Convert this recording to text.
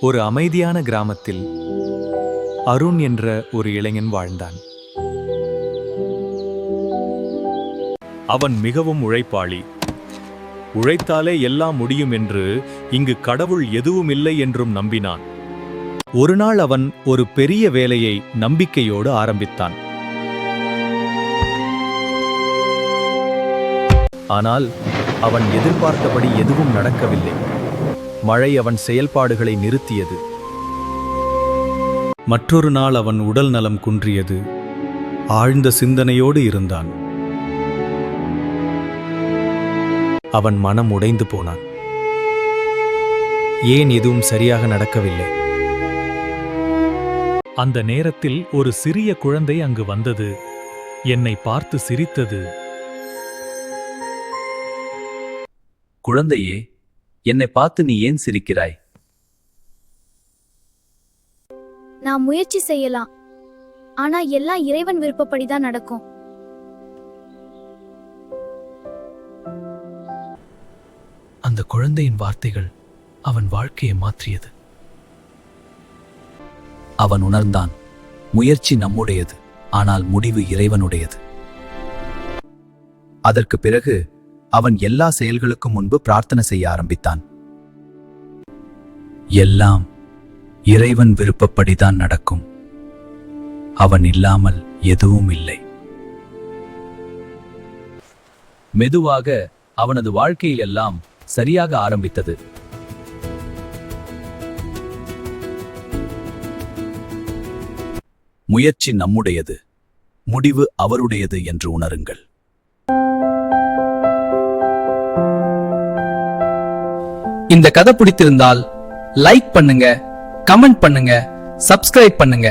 ஒரு அமைதியான கிராமத்தில் அருண் என்ற ஒரு இளைஞன் வாழ்ந்தான். அவன் மிகவும் உழைப்பாளி. உழைத்தாலே எல்லாம் முடியும் என்று, இங்கு கடவுள் எதுவும் இல்லை என்றும் நம்பினான். ஒரு நாள் அவன் ஒரு பெரிய வேலையை நம்பிக்கையோடு ஆரம்பித்தான். ஆனால் அவன் எதிர்பார்த்தபடி எதுவும் நடக்கவில்லை. மழை அவன் செயல்பாடுகளை நிறுத்தியது. மற்றொரு நாள் அவன் உடல் நலம் குன்றியது. ஆழ்ந்த சிந்தனையோடு இருந்தான். அவன் மனம் உடைந்து போனான். ஏன் எதுவும் சரியாக நடக்கவில்லை? அந்த நேரத்தில் ஒரு சிறிய குழந்தை அங்கு வந்தது. என்னை பார்த்து சிரித்தது. குழந்தையே, என்னை பார்த்து நீ ஏன் சிரிக்கிறாய்? நான் முயற்சி செய்யலாம், ஆனா எல்லாம் இறைவன் விருப்பப்படிதான் நடக்கும். அந்த குழந்தையின் வார்த்தைகள் அவன் வாழ்க்கையை மாற்றியது. அவன் உணர்ந்தான், முயற்சி நம்முடையது, ஆனால் முடிவு இறைவனுடையது. அதற்கு பிறகு அவன் எல்லா செயல்களுக்கும் முன்பு பிரார்த்தனை செய்ய ஆரம்பித்தான். எல்லாம் இறைவன் விருப்பப்படிதான் நடக்கும். அவன் இல்லாமல் எதுவும் இல்லை. மெதுவாக அவனது வாழ்க்கையில் எல்லாம் சரியாக ஆரம்பித்தது. முயற்சி நம்முடையது, முடிவு அவருடையது என்று உணருங்கள். இந்த கதை பிடித்திருந்தால் லைக் பண்ணுங்க, கமெண்ட் பண்ணுங்க, சப்ஸ்கிரைப் பண்ணுங்க.